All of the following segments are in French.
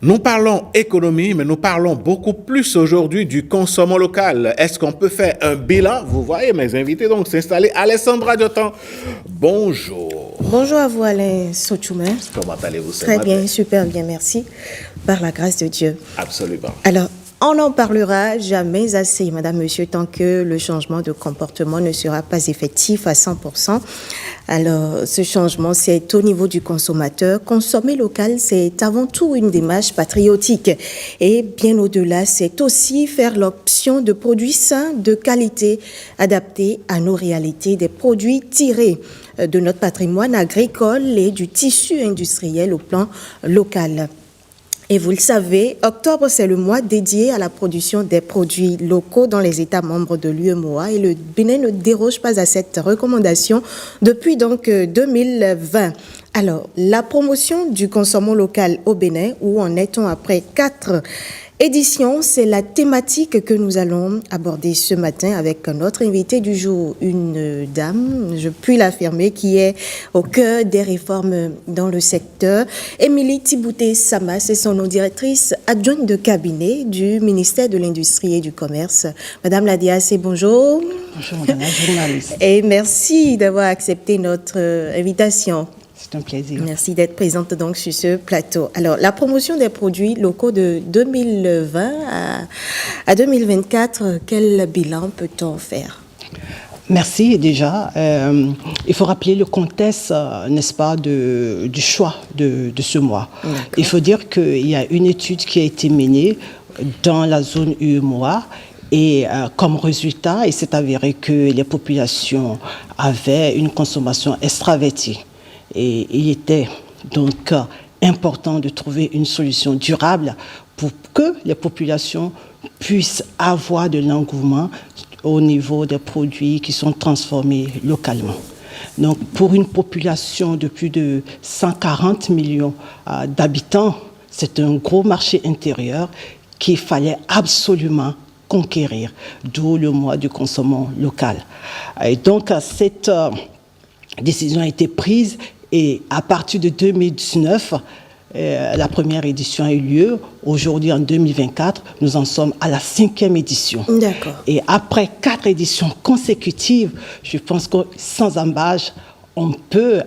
Nous parlons économie, mais nous parlons beaucoup plus aujourd'hui du consommant local. Est-ce qu'on peut faire un bilan? Vous voyez mes invités donc s'installer. Alessandra Diotan, bonjour. Bonjour à vous Alain Sochoumer. Comment allez-vous ce Très matin? bien, super bien, merci. Par la grâce de Dieu. Absolument. Alors, on n'en parlera jamais assez, madame, monsieur, tant que le changement de comportement ne sera pas effectif à 100%. Alors, ce changement, c'est au niveau du consommateur. Consommer local, c'est avant tout une démarche patriotique. Et bien au-delà, c'est aussi faire l'option de produits sains, de qualité, adaptés à nos réalités, des produits tirés de notre patrimoine agricole et du tissu industriel au plan local. Et vous le savez, octobre, c'est le mois dédié à la production des produits locaux dans les États membres de l'UEMOA et le Bénin ne déroge pas à cette recommandation depuis donc 2020. Alors, la promotion du consommant local au Bénin, où en est-on après 4 éditions, c'est la thématique que nous allons aborder ce matin avec notre invité du jour, une dame, je puis l'affirmer, qui est au cœur des réformes dans le secteur. Émilie Thibouté-Sama, c'est son nom, directrice adjointe de cabinet du ministère de l'Industrie et du Commerce. Madame Ladiassé, bonjour. Bonjour, madame la journaliste. Et merci d'avoir accepté notre invitation. C'est un plaisir. Merci d'être présente donc sur ce plateau. Alors, la promotion des produits locaux de 2020 à 2024, quel bilan peut-on faire? Merci déjà. Il faut rappeler le contexte, n'est-ce pas, du choix de ce mois. D'accord. Il faut dire qu'il y a une étude qui a été menée dans la zone UEMOA et comme résultat, il s'est avéré que les populations avaient une consommation extravertie. Et il était donc important de trouver une solution durable pour que les populations puissent avoir de l'engouement au niveau des produits qui sont transformés localement. Donc, pour une population de plus de 140 millions d'habitants, c'est un gros marché intérieur qu'il fallait absolument conquérir, d'où le mois du consommant local. Et donc, cette décision a été prise et à partir de 2019, la première édition a eu lieu. Aujourd'hui, en 2024, nous en sommes à la 5e édition. D'accord. Et après 4 éditions consécutives, je pense que sans embâche, on peut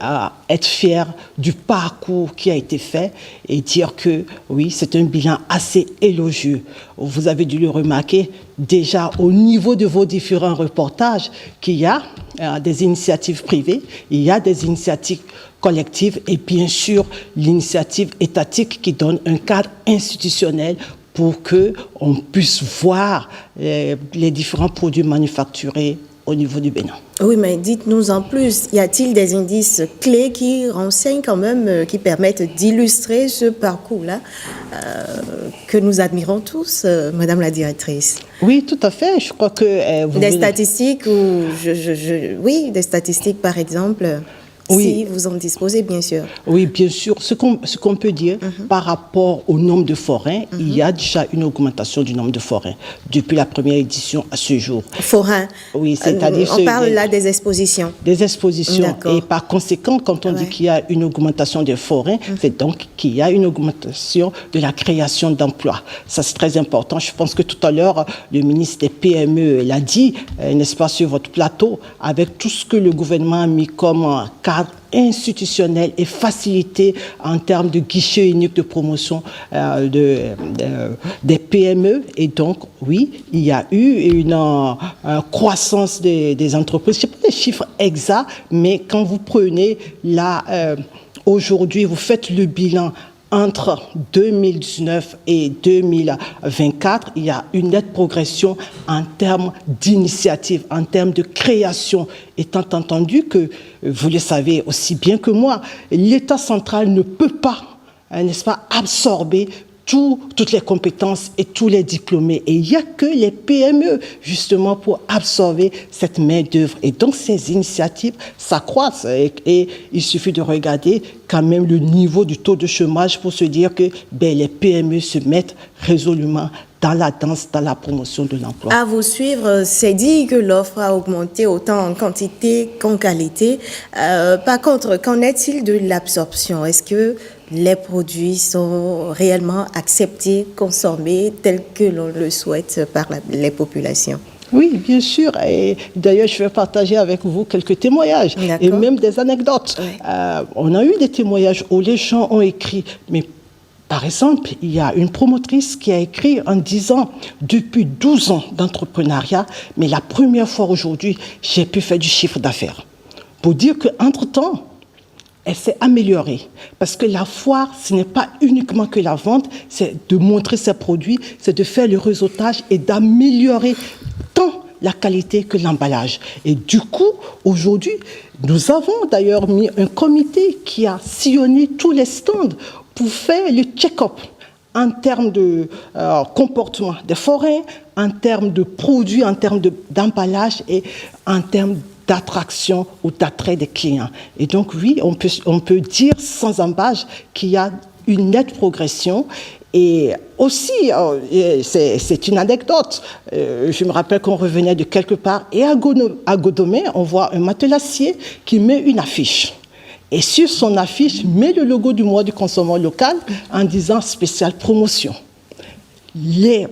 être fier du parcours qui a été fait et dire que oui, c'est un bilan assez élogieux. Vous avez dû le remarquer déjà au niveau de vos différents reportages qu'il y a des initiatives privées, il y a des initiatives collectives et bien sûr l'initiative étatique qui donne un cadre institutionnel pour qu'on puisse voir les différents produits manufacturés au niveau du Bénin. Oui, mais dites-nous en plus, y a-t-il des indices clés qui renseignent quand même, qui permettent d'illustrer ce parcours-là que nous admirons tous, Madame la directrice? Oui, tout à fait. Je crois que des statistiques ou oui, des statistiques par exemple. Oui. Si vous en disposez, bien sûr. Oui, bien sûr. Ce qu'on peut dire par rapport au nombre de forains, il y a déjà une augmentation du nombre de forains depuis la première édition à ce jour. Forains. Oui, c'est-à-dire... on parle là des expositions. Des expositions. D'accord. Et par conséquent, quand on dit qu'il y a une augmentation des forains, c'est donc qu'il y a une augmentation de la création d'emplois. Ça, c'est très important. Je pense que tout à l'heure, le ministre des PME l'a dit, n'est-ce pas, sur votre plateau, avec tout ce que le gouvernement a mis comme cadre institutionnel et facilité en termes de guichet unique de promotion des PME. Et donc, oui, il y a eu une croissance des entreprises. Je ne sais pas les chiffres exacts, mais quand vous prenez là, aujourd'hui, vous faites le bilan entre 2019 et 2024, il y a une nette progression en termes d'initiative, en termes de création, étant entendu que, vous le savez aussi bien que moi, l'État central ne peut pas, n'est-ce pas, absorber toutes les compétences et tous les diplômés. Et il n'y a que les PME, justement, pour absorber cette main-d'œuvre. Et donc, ces initiatives s'accroissent. Et il suffit de regarder quand même le niveau du taux de chômage pour se dire que les PME se mettent résolument dans la danse, dans la promotion de l'emploi. À vous suivre, c'est dit que l'offre a augmenté autant en quantité qu'en qualité. Par contre, qu'en est-il de l'absorption? Est-ce que les produits sont réellement acceptés, consommés tels que l'on le souhaite par les populations. Oui, bien sûr. Et d'ailleurs, je vais partager avec vous quelques témoignages et même des anecdotes. Oui. On a eu des témoignages où les gens ont écrit, mais par exemple, il y a une promotrice qui a écrit en disant « Depuis 12 ans d'entrepreneuriat, mais la première fois aujourd'hui, j'ai pu faire du chiffre d'affaires. » Pour dire qu'entre-temps, elle s'est améliorée. Parce que la foire, ce n'est pas uniquement que la vente, c'est de montrer ses produits, c'est de faire le réseautage et d'améliorer tant la qualité que l'emballage. Et du coup, aujourd'hui, nous avons d'ailleurs mis un comité qui a sillonné tous les stands pour faire le check-up en termes de comportement des forains, en termes de produits, en termes d'emballage et en termes d'attraction ou d'attrait des clients. Et donc, oui, on peut dire sans embâche qu'il y a une nette progression. Et aussi, c'est une anecdote, je me rappelle qu'on revenait de quelque part et à Godomé, on voit un matelassier qui met une affiche. Et sur son affiche, met le logo du mois du consommant local en disant spécial promotion. Les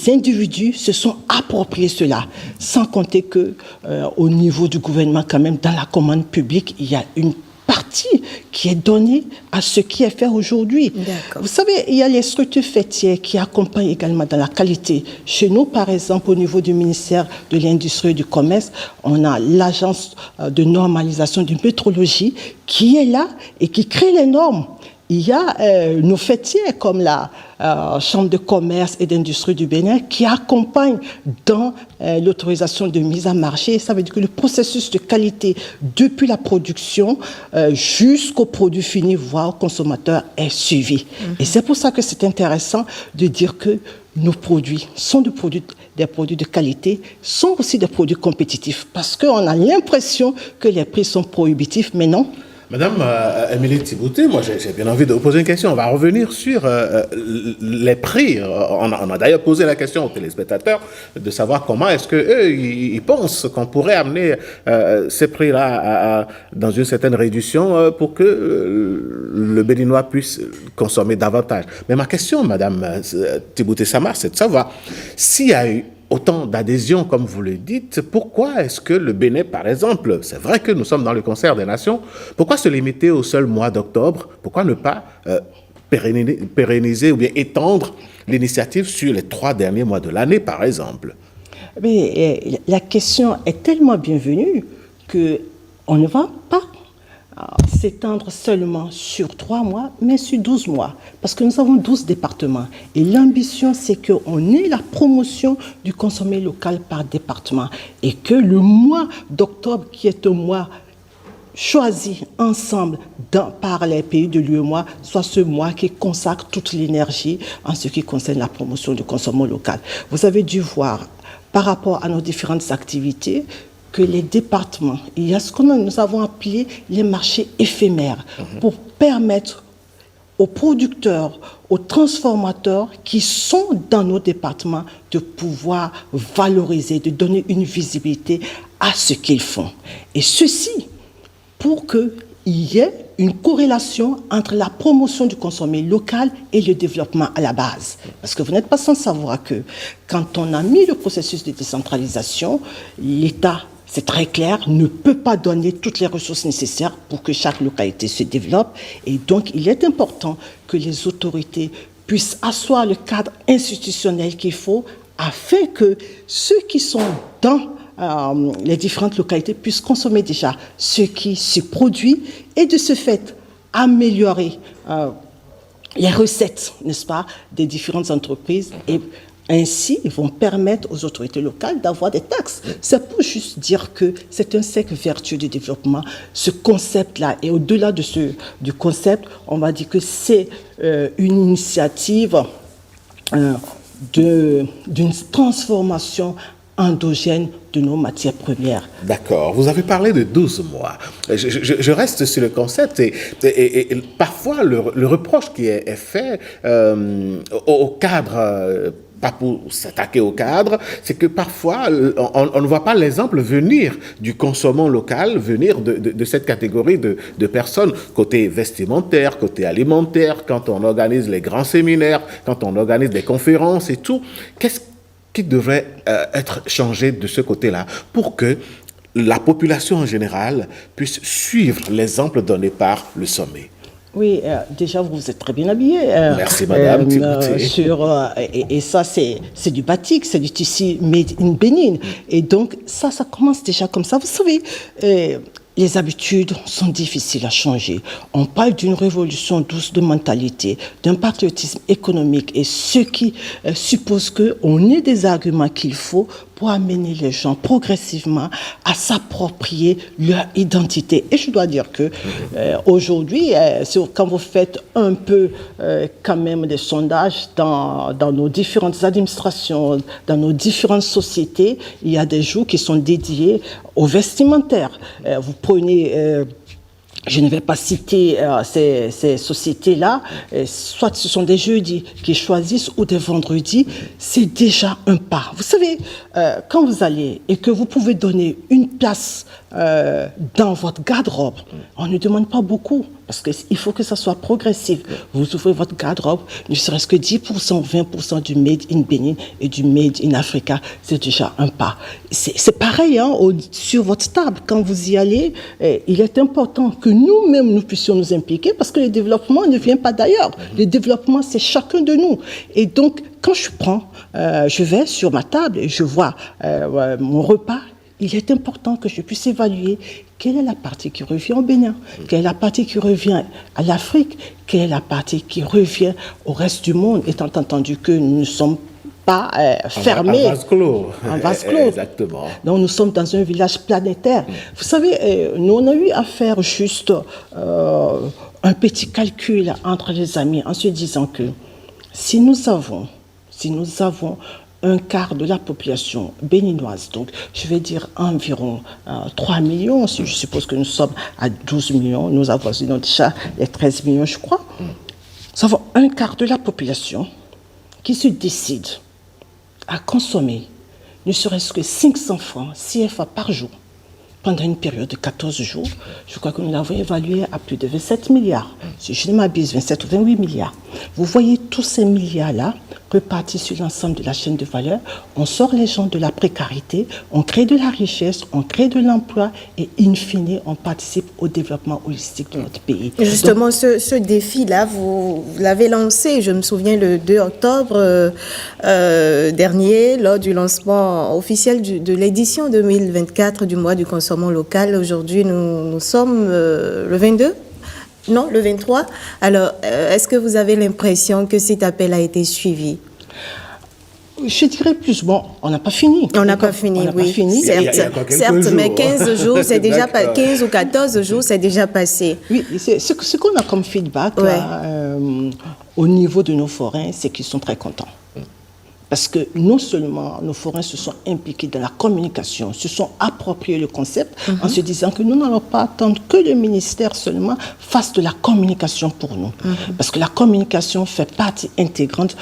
individus se sont appropriés cela, sans compter qu'au niveau du gouvernement, quand même, dans la commande publique, il y a une partie qui est donnée à ce qui est fait aujourd'hui. Vous savez, il y a les structures fêtières qui accompagnent également dans la qualité. Chez nous, par exemple, au niveau du ministère de l'Industrie et du Commerce, on a l'agence de normalisation du métrologie qui est là et qui crée les normes. Il y a nos fêtiers comme la Chambre de commerce et d'industrie du Bénin qui accompagnent dans l'autorisation de mise à marché. Ça veut dire que le processus de qualité depuis la production jusqu'au produit fini, voire au consommateur, est suivi. Et c'est pour ça que c'est intéressant de dire que nos produits sont des produits de qualité, sont aussi des produits compétitifs parce qu'on a l'impression que les prix sont prohibitifs, mais non. Madame Émilie Thibouté, moi j'ai bien envie de vous poser une question. On va revenir sur les prix. On a d'ailleurs posé la question aux téléspectateurs de savoir comment est-ce qu'eux, ils pensent qu'on pourrait amener ces prix-là dans une certaine réduction pour que le Béninois puisse consommer davantage. Mais ma question, Madame Thibouté Samar, c'est de savoir s'il y a eu autant d'adhésion, comme vous le dites, pourquoi est-ce que le Bénin, par exemple, c'est vrai que nous sommes dans le concert des nations, pourquoi se limiter au seul mois d'octobre? Pourquoi ne pas pérenniser ou bien étendre l'initiative sur les 3 derniers mois de l'année, par exemple? Mais la question est tellement bienvenue qu'on ne va pas s'étendre seulement sur 3 mois, mais sur 12 mois. Parce que nous avons 12 départements. Et l'ambition, c'est qu'on ait la promotion du consommé local par département. Et que le mois d'octobre, qui est un mois choisi ensemble par les pays de l'UEMOA, soit ce mois qui consacre toute l'énergie en ce qui concerne la promotion du consommé local. Vous avez dû voir, par rapport à nos différentes activités, que les départements, il y a ce que nous avons appelé les marchés éphémères pour permettre aux producteurs, aux transformateurs qui sont dans nos départements de pouvoir valoriser, de donner une visibilité à ce qu'ils font. Et ceci pour qu'il y ait une corrélation entre la promotion du consommé local et le développement à la base. Parce que vous n'êtes pas sans savoir que quand on a mis le processus de décentralisation, l'État, c'est très clair, ne peut pas donner toutes les ressources nécessaires pour que chaque localité se développe. Et donc, il est important que les autorités puissent asseoir le cadre institutionnel qu'il faut afin que ceux qui sont dans les différentes localités puissent consommer déjà ce qui se produit et de ce fait améliorer les recettes, n'est-ce pas, des différentes entreprises et ainsi, ils vont permettre aux autorités locales d'avoir des taxes. C'est pour juste dire que c'est un cercle vertueux de développement, ce concept-là. Et au-delà du concept, on va dire que c'est une initiative d'une transformation endogène de nos matières premières. D'accord. Vous avez parlé de 12 mois. Je reste sur le concept et parfois le reproche qui est fait au cadre pas pour s'attaquer au cadre, c'est que parfois, on ne voit pas l'exemple venir du consommant local, venir de cette catégorie de personnes, côté vestimentaire, côté alimentaire, quand on organise les grands séminaires, quand on organise des conférences et tout. Qu'est-ce qui devrait être changé de ce côté-là pour que la population en général puisse suivre l'exemple donné par le sommet? Oui, déjà, vous êtes très bien habillé. Merci, madame. Et ça, c'est du batik, c'est du tissu made in Bénin. Et donc, ça commence déjà comme ça. Vous savez, les habitudes sont difficiles à changer. On parle d'une révolution douce de mentalité, d'un patriotisme économique, et ce qui suppose qu'on ait des arguments qu'il faut pour amener les gens progressivement à s'approprier leur identité. Et je dois dire que aujourd'hui, quand vous faites un peu quand même des sondages dans nos différentes administrations, dans nos différentes sociétés, il y a des jours qui sont dédiés au vestimentaire. Vous prenez... je ne vais pas citer ces sociétés-là, soit ce sont des jeudis qu'ils choisissent ou des vendredis, c'est déjà un pas. Vous savez, quand vous allez et que vous pouvez donner une place dans votre garde-robe, on ne demande pas beaucoup, parce qu'il faut que ça soit progressif. Vous ouvrez votre garde-robe, ne serait-ce que 10%, 20% du Made in Benin et du Made in Africa, c'est déjà un pas. C'est pareil sur votre table, quand vous y allez, il est important que nous-mêmes, nous puissions nous impliquer, parce que le développement ne vient pas d'ailleurs. Le développement, c'est chacun de nous. Et donc, quand je vais sur ma table et je vois mon repas, il est important que je puisse évaluer quelle est la partie qui revient au Bénin, quelle est la partie qui revient à l'Afrique, quelle est la partie qui revient au reste du monde, étant entendu que nous ne sommes pas fermés. En vase clos. En vase clos. Exactement. Donc nous sommes dans un village planétaire. Vous savez, nous on a eu à faire juste un petit calcul entre les amis en se disant que si nous avons un quart de la population béninoise, donc je vais dire environ 3 millions, je suppose que nous sommes à 12 millions, nous avoisinons déjà les 13 millions, je crois. Nous avons un quart de la population qui se décide à consommer ne serait-ce que 500 francs CFA par jour pendant une période de 14 jours. Je crois que nous l'avons évalué à plus de 27 milliards. Si je ne m'abuse, 27 ou 28 milliards. Vous voyez tous ces milliards-là repartis sur l'ensemble de la chaîne de valeur. On sort les gens de la précarité, on crée de la richesse, on crée de l'emploi et in fine, on participe au développement holistique de notre pays. Justement, ce défi-là, vous l'avez lancé, je me souviens, le 2 octobre dernier, lors du lancement officiel de l'édition 2024 du mois du consommant local. Aujourd'hui, nous sommes le 22 ? Non, le 23. Alors, est-ce que vous avez l'impression que cet appel a été suivi? Je dirais plus, on n'a pas fini. On n'a pas fini, oui. Certes, mais 15 jours, c'est déjà 15 ou 14 jours, c'est déjà passé. Oui, ce qu'on a comme feedback au niveau de nos forains, c'est qu'ils sont très contents. Parce que non seulement nos forains se sont impliqués dans la communication, se sont appropriés le concept en se disant que nous n'allons pas attendre que le ministère seulement fasse de la communication pour nous. Parce que la communication fait partie intégrante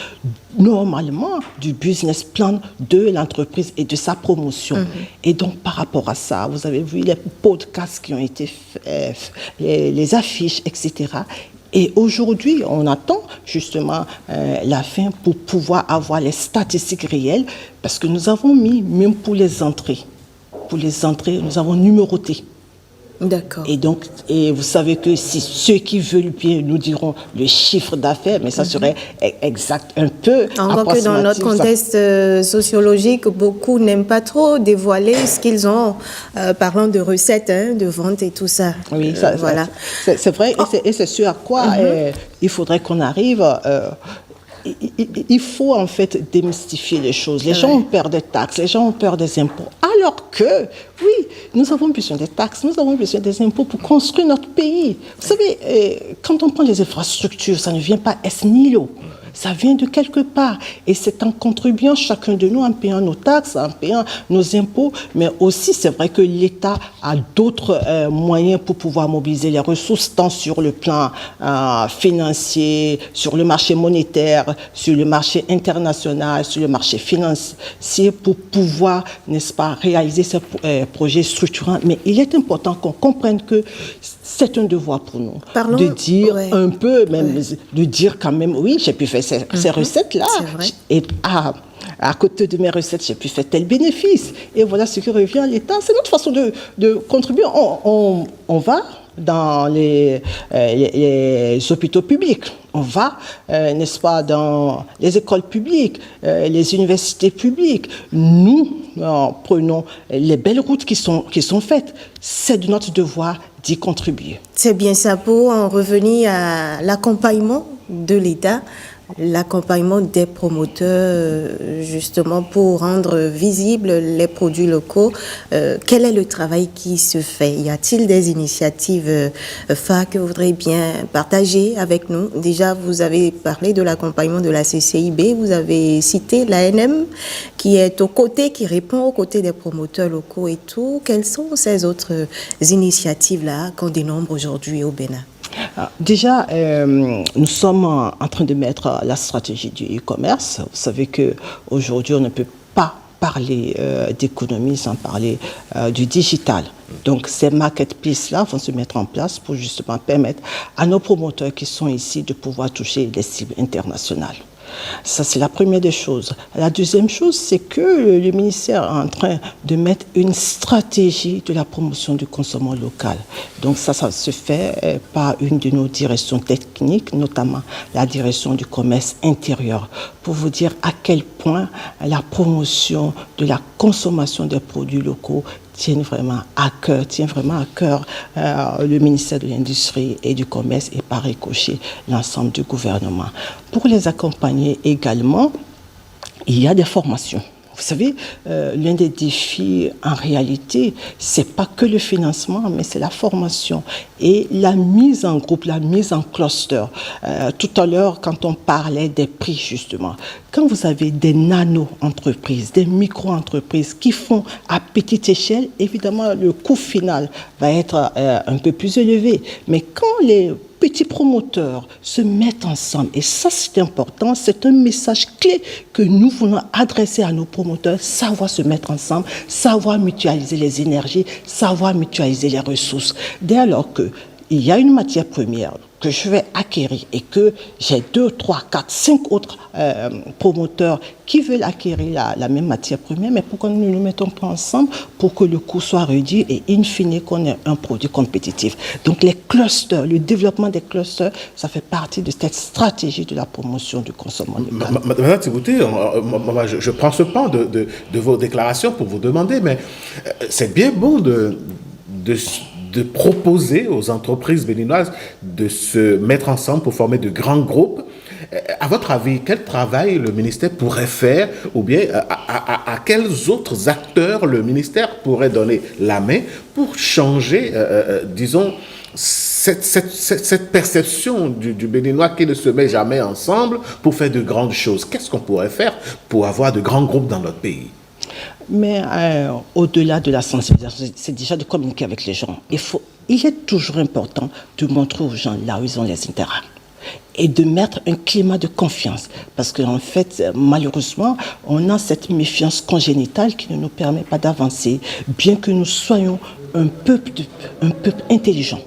normalement du business plan de l'entreprise et de sa promotion. Et donc par rapport à ça, vous avez vu les podcasts qui ont été faits, les affiches, etc. Et aujourd'hui, on attend justement la fin pour pouvoir avoir les statistiques réelles, parce que nous avons mis, même pour les entrées, nous avons numéroté. D'accord. Et donc, vous savez que si ceux qui veulent bien nous diront le chiffre d'affaires, mais ça serait exact un peu. Encore que dans notre contexte sociologique, beaucoup n'aiment pas trop dévoiler ce qu'ils ont, parlant de recettes, de ventes et tout ça. Oui, voilà. C'est vrai, et c'est ce à quoi il faudrait qu'on arrive. Il faut en fait démystifier les choses. Les gens ont peur des taxes, les gens ont peur des impôts. Alors que, oui, nous avons besoin des taxes, nous avons besoin des impôts pour construire notre pays. Vous savez, quand on prend les infrastructures, ça ne vient pas ex nihilo. Ça vient de quelque part. Et c'est en contribuant chacun de nous, en payant nos taxes, en payant nos impôts, mais aussi c'est vrai que l'État a d'autres moyens pour pouvoir mobiliser les ressources, tant sur le plan financier, sur le marché monétaire, sur le marché international, sur le marché financier, pour pouvoir, n'est-ce pas, réaliser ces projets structurants. Mais il est important qu'on comprenne que c'est un devoir pour nous. Parlons, de dire un peu, même, ouais. de dire quand même, oui, j'ai pu faire ces recettes-là. Et à côté de mes recettes, j'ai pu faire tel bénéfice. Et voilà ce qui revient à l'État. C'est notre façon de contribuer. On va dans les hôpitaux publics. On va, n'est-ce pas, dans les écoles publiques, les universités publiques. Nous prenons les belles routes qui sont faites. C'est de notre devoir d'y contribuer. C'est bien ça. Pour en revenir à l'accompagnement de l'État, l'accompagnement des promoteurs, justement, pour rendre visibles les produits locaux. Quel est le travail qui se fait? Y a-t-il des initiatives phares que vous voudriez bien partager avec nous? Déjà, vous avez parlé de l'accompagnement de la CCIB, vous avez cité l'ANM qui est aux côtés, qui répond aux côtés des promoteurs locaux et tout. Quelles sont ces autres initiatives-là qu'on dénombre aujourd'hui au Bénin? Déjà, nous sommes en train de mettre la stratégie du e-commerce. Vous savez qu'aujourd'hui, on ne peut pas parler d'économie sans parler du digital. Donc, ces marketplaces-là vont se mettre en place pour justement permettre à nos promoteurs qui sont ici de pouvoir toucher des cibles internationales. Ça, c'est la première des choses. La deuxième chose, c'est que le ministère est en train de mettre une stratégie de la promotion du consommation local. Donc ça se fait par une de nos directions techniques, notamment la direction du commerce intérieur, pour vous dire à quel point la promotion de la consommation des produits locaux tient vraiment à cœur le ministère de l'Industrie et du Commerce et par ricochet l'ensemble du gouvernement. Pour les accompagner également, il y a des formations. Vous savez, l'un des défis, en réalité, c'est pas que le financement, mais c'est la formation et la mise en groupe, la mise en cluster. Tout à l'heure, quand on parlait des prix, justement, quand vous avez des nano-entreprises, des micro-entreprises qui font à petite échelle, évidemment, le coût final va être un peu plus élevé. Mais quand les petits promoteurs se mettent ensemble, et ça c'est important, c'est un message clé que nous voulons adresser à nos promoteurs, savoir se mettre ensemble, savoir mutualiser les énergies, savoir mutualiser les ressources. Dès lors qu'il y a une matière première que je vais acquérir et que j'ai 2, 3, 4, 5 autres promoteurs qui veulent acquérir la même matière première, mais pourquoi nous ne nous mettons pas ensemble pour que le coût soit réduit et in fine qu'on ait un produit compétitif. Donc les clusters, le développement des clusters, ça fait partie de cette stratégie de la promotion du consommation local. Madame Thibouté, je prends ce pan de vos déclarations pour vous demander, mais c'est bien bon de proposer aux entreprises béninoises de se mettre ensemble pour former de grands groupes. À votre avis, quel travail le ministère pourrait faire, ou bien à quels autres acteurs le ministère pourrait donner la main pour changer, disons, cette perception du Béninois qui ne se met jamais ensemble pour faire de grandes choses? Qu'est-ce qu'on pourrait faire pour avoir de grands groupes dans notre pays? Mais au-delà de la sensibilisation, c'est déjà de communiquer avec les gens. Il est toujours important de montrer aux gens là où ils ont les intérêts et de mettre un climat de confiance. Parce qu'en fait, malheureusement, on a cette méfiance congénitale qui ne nous permet pas d'avancer, bien que nous soyons un peuple intelligent.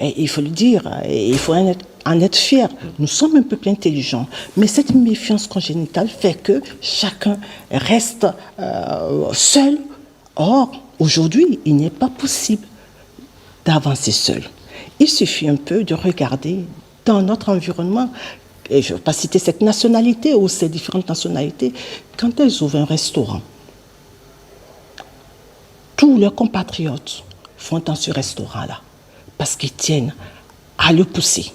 Et il faut le dire, et il faut en être fier. Nous sommes un peuple intelligent, mais cette méfiance congénitale fait que chacun reste seul. Or, aujourd'hui, il n'est pas possible d'avancer seul. Il suffit un peu de regarder dans notre environnement, et je ne veux pas citer cette nationalité ou ces différentes nationalités, quand elles ouvrent un restaurant, tous leurs compatriotes vont dans ce restaurant-là parce qu'ils tiennent à le pousser.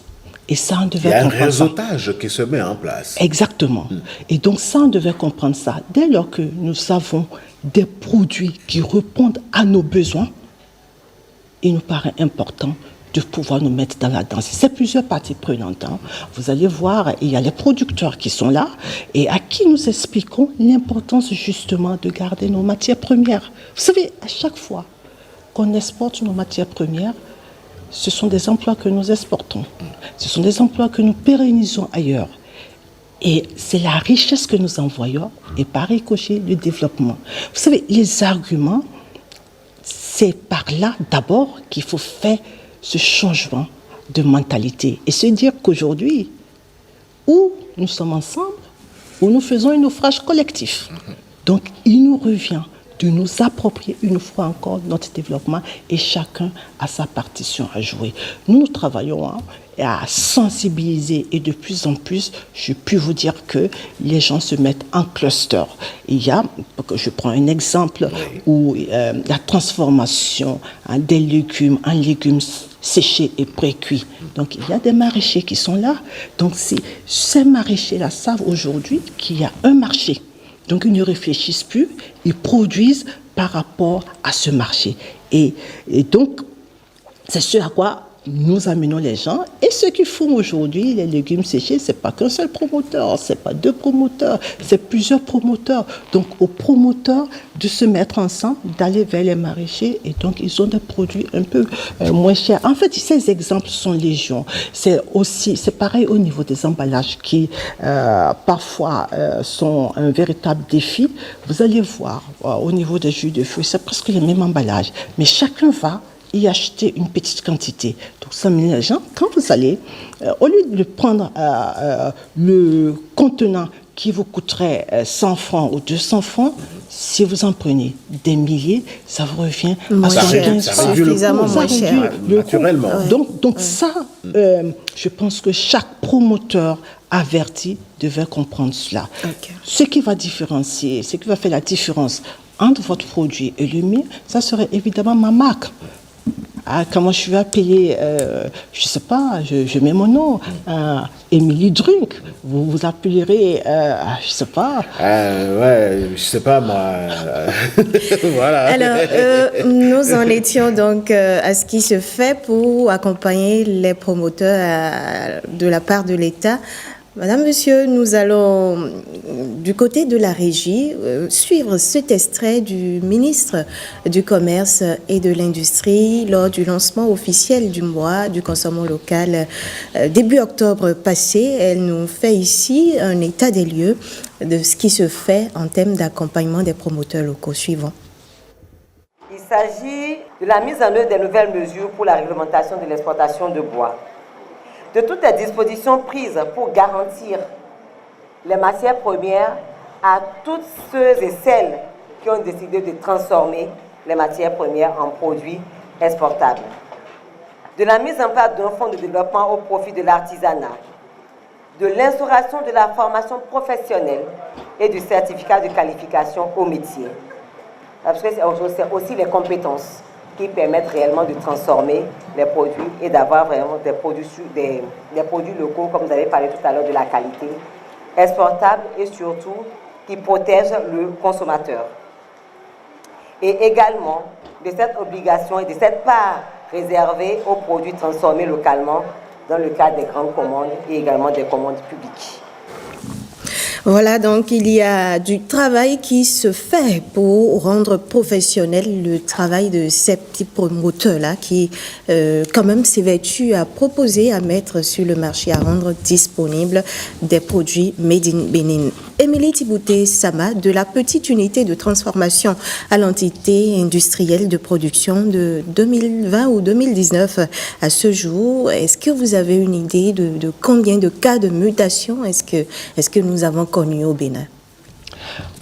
Et ça, on devait comprendre ça. Il y a un réseautage qui se met en place. Exactement. Et donc ça, on devait comprendre ça. Dès lors que nous avons des produits qui répondent à nos besoins, il nous paraît important de pouvoir nous mettre dans la danse. C'est plusieurs parties prenantes. Vous allez voir, il y a les producteurs qui sont là et à qui nous expliquons l'importance justement de garder nos matières premières. Vous savez, à chaque fois qu'on exporte nos matières premières, ce sont des emplois que nous exportons. Ce sont des emplois que nous pérennisons ailleurs. Et c'est la richesse que nous envoyons et par ricochet le développement. Vous savez, les arguments, c'est par là d'abord qu'il faut faire ce changement de mentalité et se dire qu'aujourd'hui, où nous sommes ensemble, où nous faisons un naufrage collectif. Donc, il nous revient de nous approprier une fois encore notre développement et chacun a sa partition à jouer. Nous travaillons à sensibiliser et de plus en plus, je peux vous dire que les gens se mettent en cluster. Il y a, je prends un exemple, où la transformation des légumes en légumes séchés et pré-cuits. Donc il y a des maraîchers qui sont là. Donc ces maraîchers-là savent aujourd'hui qu'il y a un marché. Donc, ils ne réfléchissent plus, ils produisent par rapport à ce marché. Et donc, c'est ce à quoi nous amenons les gens. Et ce qu'ils font aujourd'hui, les légumes séchés, ce n'est pas qu'un seul promoteur, ce n'est pas 2 promoteurs, c'est plusieurs promoteurs. Donc, aux promoteurs de se mettre ensemble, d'aller vers les maraîchers, et donc ils ont des produits un peu moins chers. En fait, ces exemples sont légion. C'est pareil au niveau des emballages qui, parfois, sont un véritable défi. Vous allez voir, au niveau des jus de fruits, c'est presque les mêmes emballages. Mais chacun va y acheter une petite quantité. Donc, ça met les gens, quand vous allez, au lieu de prendre le contenant qui vous coûterait 100 francs ou 200 francs, si vous en prenez des milliers, ça vous revient à 115 francs. Suffisamment moins cher. Naturellement. Donc ça, je pense que chaque promoteur averti devait comprendre cela. Okay. Ce qui va différencier, ce qui va faire la différence entre votre produit et le mien, ça serait évidemment ma marque. Comment je vais payer, je ne sais pas, je mets mon nom, Émilie Drunk. Vous appellerez, je ne sais pas. Ouais, je ne sais pas moi. Voilà. Alors, nous en étions donc à ce qui se fait pour accompagner les promoteurs de la part de l'État. Madame, Monsieur, nous allons, du côté de la régie, suivre cet extrait du ministre du Commerce et de l'Industrie lors du lancement officiel du mois du consommation local début octobre passé. Elle nous fait ici un état des lieux de ce qui se fait en termes d'accompagnement des promoteurs locaux. Suivants. Il s'agit de la mise en œuvre des nouvelles mesures pour la réglementation de l'exploitation de bois. De toutes les dispositions prises pour garantir les matières premières à tous ceux et celles qui ont décidé de transformer les matières premières en produits exportables. De la mise en place d'un fonds de développement au profit de l'artisanat, de l'instauration de la formation professionnelle et du certificat de qualification au métier. Parce que c'est aussi les compétences qui permettent réellement de transformer les produits et d'avoir vraiment des produits locaux, comme vous avez parlé tout à l'heure de la qualité, exportables et surtout qui protègent le consommateur. Et également de cette obligation et de cette part réservée aux produits transformés localement dans le cadre des grandes commandes et également des commandes publiques. Voilà, donc il y a du travail qui se fait pour rendre professionnel le travail de ces petits promoteurs-là qui, quand même, s'évertuent à proposer, à mettre sur le marché, à rendre disponibles des produits made in Bénin. Émilie Thibouté-Sama, de la petite unité de transformation à l'entité industrielle de production de 2020 ou 2019 à ce jour, est-ce que vous avez une idée de combien de cas de mutation est-ce que nous avons connu au Bénin?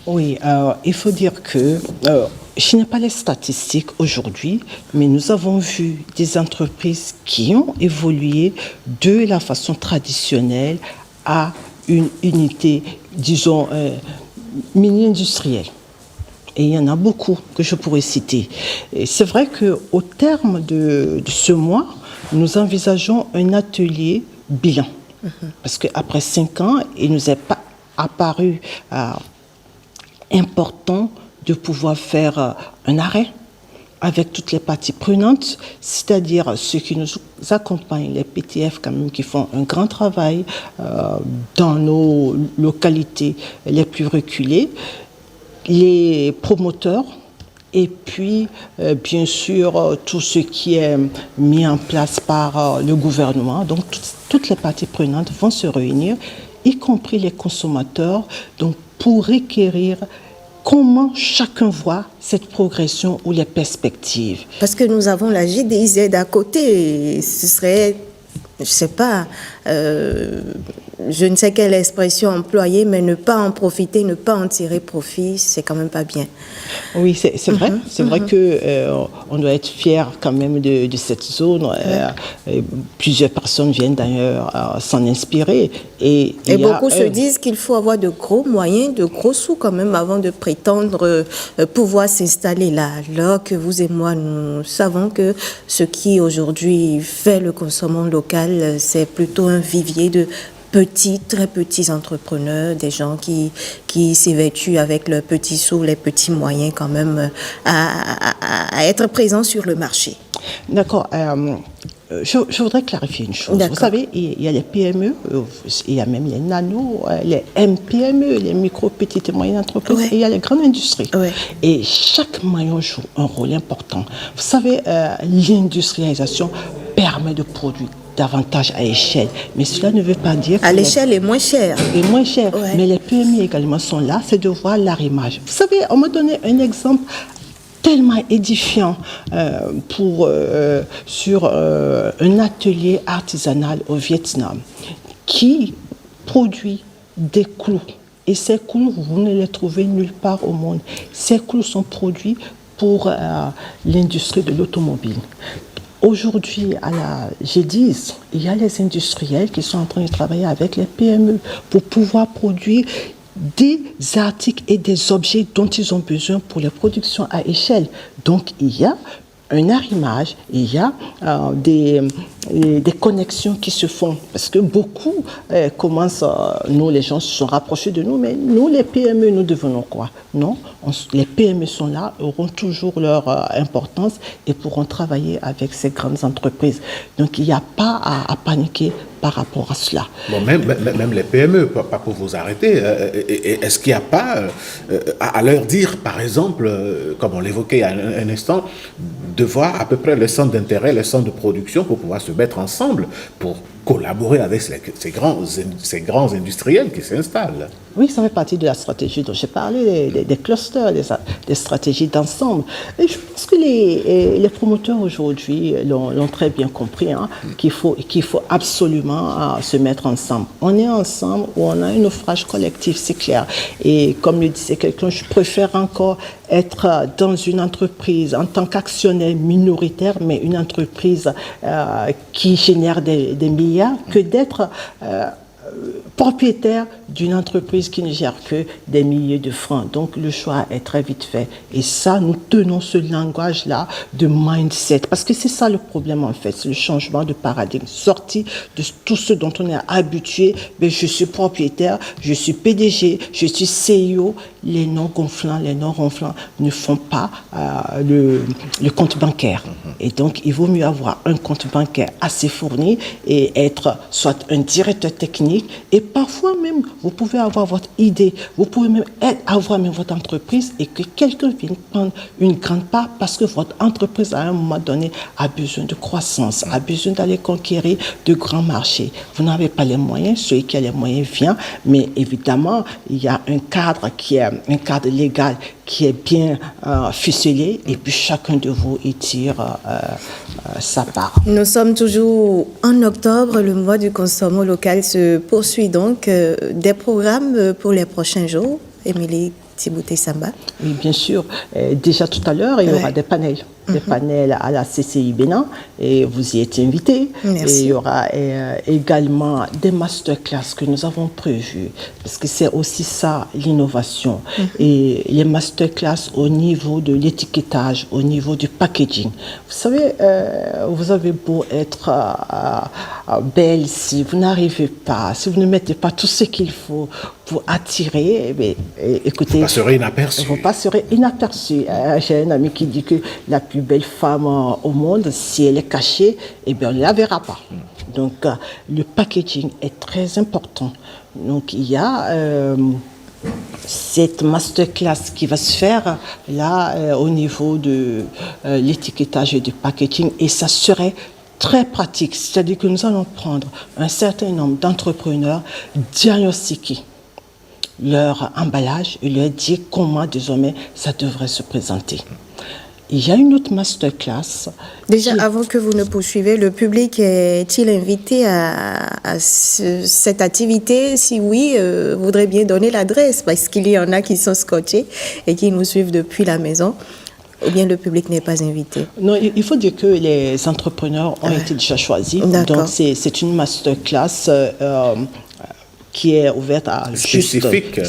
Oui, il faut dire que je n'ai pas les statistiques aujourd'hui, mais nous avons vu des entreprises qui ont évolué de la façon traditionnelle à une unité, disons, mini-industrielle. Et il y en a beaucoup que je pourrais citer. Et c'est vrai qu'au terme de ce mois, nous envisageons un atelier bilan. Parce qu'après 5 ans, il nous est pas apparu important de pouvoir faire un arrêt avec toutes les parties prenantes, c'est-à-dire ceux qui nous accompagnent, les PTF quand même, qui font un grand travail dans nos localités les plus reculées, les promoteurs, et puis, bien sûr, tout ce qui est mis en place par le gouvernement. Donc, toutes les parties prenantes vont se réunir, y compris les consommateurs, donc, pour requérir comment chacun voit cette progression ou les perspectives. Parce que nous avons la GDIZ à côté, et ce serait, je ne sais pas, je ne sais quelle expression employer, mais ne pas en profiter, ne pas en tirer profit, c'est quand même pas bien. Oui, c'est vrai. C'est vrai que on doit être fier quand même de cette zone. Plusieurs personnes viennent d'ailleurs s'en inspirer. Et beaucoup se disent qu'il faut avoir de gros moyens, de gros sous quand même avant de prétendre pouvoir s'installer là. Alors que vous et moi, nous savons que ce qui aujourd'hui fait le consommation local, c'est plutôt un vivier de très petits entrepreneurs, des gens qui s'évertuent avec leurs petits sous, les petits moyens quand même à être présents sur le marché. D'accord. Je voudrais clarifier une chose. Vous savez, il y a les PME, il y a même les nano, les MPME, les micro, petites et moyennes entreprises, et il y a les grandes industries. Et chaque maillon joue un rôle important. Vous savez, l'industrialisation permet de produire davantage à échelle. Mais cela ne veut pas dire que... À l'échelle est moins cher. Et moins cher. Mais les PME également sont là, c'est de voir l'arrimage. Vous savez, on m'a donné un exemple tellement édifiant sur un atelier artisanal au Vietnam qui produit des clous. Et ces clous, vous ne les trouvez nulle part au monde. Ces clous sont produits pour l'industrie de l'automobile. Aujourd'hui, à la G10, il y a les industriels qui sont en train de travailler avec les PME pour pouvoir produire des articles et des objets dont ils ont besoin pour les productions à échelle. Donc, il y a un arrimage, il y a des connexions qui se font. Parce que beaucoup commencent, nous les gens se sont rapprochés de nous, mais nous les PME, nous devenons quoi? Non, les PME sont là, auront toujours leur importance et pourront travailler avec ces grandes entreprises. Donc il n'y a pas à paniquer par rapport à cela. Bon, même les PME, pas pour vous arrêter, est-ce qu'il n'y a pas à leur dire, par exemple, comme on l'évoquait il y a un instant, de voir à peu près le centre d'intérêt, le centre de production pour pouvoir se mettre ensemble, pour collaborer avec ces grands industriels qui s'installent? Oui, ça fait partie de la stratégie dont j'ai parlé, des clusters, des stratégies d'ensemble. Et je pense que les promoteurs aujourd'hui l'ont très bien compris, hein, qu'il faut absolument se mettre ensemble. On est ensemble où on a un naufrage collectif, c'est clair. Et comme le disait quelqu'un, je préfère encore être dans une entreprise en tant qu'actionnaire minoritaire, mais une entreprise qui génère des milliards, que d'être propriétaire d'une entreprise qui ne gère que des milliers de francs. Donc le choix est très vite fait. Et ça, nous tenons ce langage-là de mindset. Parce que c'est ça le problème en fait, c'est le changement de paradigme. Sorti de tout ce dont on est habitué, mais je suis propriétaire, je suis PDG, je suis CEO. Les noms gonflants, les noms ronflants ne font pas le compte bancaire. Et donc, il vaut mieux avoir un compte bancaire assez fourni et être soit un directeur technique. Et parfois même, vous pouvez avoir votre idée, vous pouvez même avoir même votre entreprise et que quelqu'un vienne prendre une grande part parce que votre entreprise, à un moment donné, a besoin de croissance, a besoin d'aller conquérir de grands marchés. Vous n'avez pas les moyens, celui qui a les moyens vient, mais évidemment, il y a un cadre un cadre légal qui est bien ficelé et puis chacun de vous y tire sa part. Nous sommes toujours en octobre, le mois du consommation local se poursuit donc. Des programmes pour les prochains jours, Émilie Thibouté-Samba? Oui, bien sûr. Déjà tout à l'heure, il y aura des panels. Des panels à la CCI Bénin et vous y êtes invités. Merci. Et il y aura également des masterclass que nous avons prévus parce que c'est aussi ça l'innovation. Et les masterclass au niveau de l'étiquetage, au niveau du packaging. Vous savez, vous avez beau être belle, si vous n'arrivez pas, si vous ne mettez pas tout ce qu'il faut pour attirer, écoutez, vous passerez inaperçu. Vous passerez inaperçu. J'ai un ami qui dit que la plus belle femme au monde, si elle est cachée, eh bien, on ne la verra pas. Donc, le packaging est très important. Donc, il y a cette masterclass qui va se faire là au niveau de l'étiquetage et du packaging, et ça serait très pratique. C'est-à-dire que nous allons prendre un certain nombre d'entrepreneurs, diagnostiquer leur emballage et leur dire comment désormais ça devrait se présenter. Il y a une autre masterclass. Déjà, avant que vous ne poursuivez, le public est-il invité à cette activité? Si oui, voudrait bien donner l'adresse, parce qu'il y en a qui sont scotchés et qui nous suivent depuis la maison. Ou bien le public n'est pas invité? Non, il faut dire que les entrepreneurs ont été déjà choisis. Donc, c'est une masterclass qui est ouverte à spécifique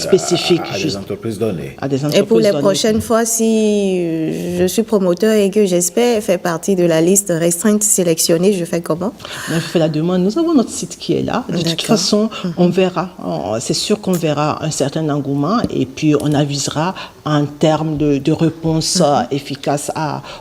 à des entreprises données. Et pour les prochaines fois, si je suis promoteur et que j'espère faire partie de la liste restreinte sélectionnée, je fais comment? On fait la demande. Nous avons notre site qui est là. De toute façon, on verra. C'est sûr qu'on verra un certain engouement et puis on avisera en termes de réponse efficace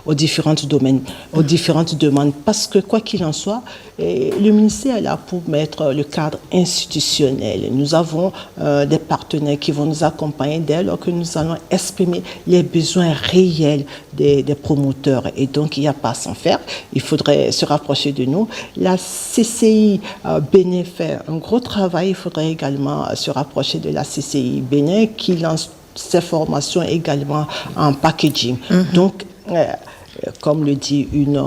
aux différentes demandes. Parce que quoi qu'il en soit, le ministère est là pour mettre le cadre institutionnel. Nous avons des partenaires qui vont nous accompagner dès lors que nous allons exprimer les besoins réels des promoteurs. Et donc, il n'y a pas à s'en faire. Il faudrait se rapprocher de nous. La CCI Bénin fait un gros travail. Il faudrait également se rapprocher de la CCI Bénin qui lance ses formations également en packaging. Donc, comme le dit une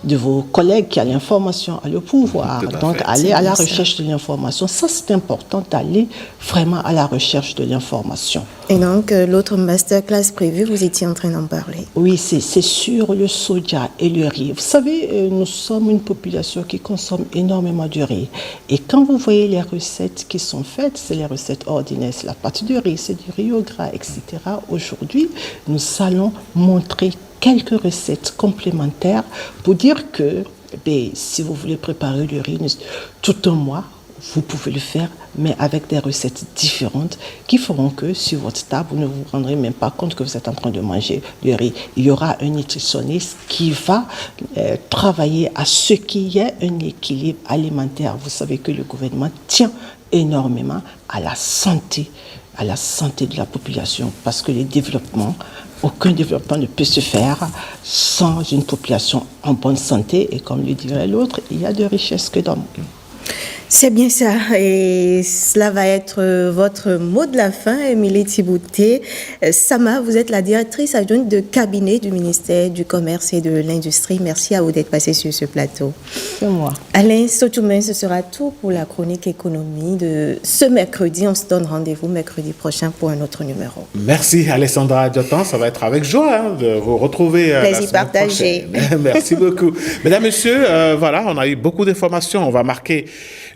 de vos collègues qui a l'information, a le pouvoir. Donc, aller à la recherche de l'information. Ça, c'est important d'aller vraiment à la recherche de l'information. Et donc, l'autre masterclass prévue, vous étiez en train d'en parler. Oui, c'est sur le soja et le riz. Vous savez, nous sommes une population qui consomme énormément de riz. Et quand vous voyez les recettes qui sont faites, c'est les recettes ordinaires. C'est la pâte de riz, c'est du riz au gras, etc. Aujourd'hui, nous allons montrer quelques recettes complémentaires pour dire que si vous voulez préparer le riz tout un mois, vous pouvez le faire, mais avec des recettes différentes qui feront que sur votre table, vous ne vous rendrez même pas compte que vous êtes en train de manger le riz. Il y aura un nutritionniste qui va travailler à ce qu'il y ait un équilibre alimentaire. Vous savez que le gouvernement tient énormément à la santé de la population, parce que aucun développement ne peut se faire sans une population en bonne santé. Et comme le dirait l'autre, il y a de richesses que dans le monde. C'est bien ça, et cela va être votre mot de la fin, Émilie Thibouté. Sama, vous êtes la directrice adjointe de cabinet du ministère du Commerce et de l'Industrie. Merci à vous d'être passé sur ce plateau. C'est moi. Alain Sotoumé, ce sera tout pour la chronique économie de ce mercredi. On se donne rendez-vous mercredi prochain pour un autre numéro. Merci Alessandra Diotan, ça va être avec joie de vous retrouver. Plaisir partagé. Merci beaucoup. Mesdames, Messieurs, voilà, on a eu beaucoup d'informations. On va marquer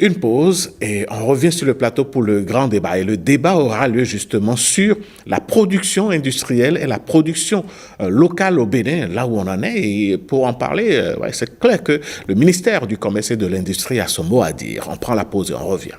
une pause et on revient sur le plateau pour le grand débat. Et le débat aura lieu justement sur la production industrielle et la production locale au Bénin, là où on en est. Et pour en parler, c'est clair que le ministère du Commerce et de l'Industrie a son mot à dire. On prend la pause et on revient.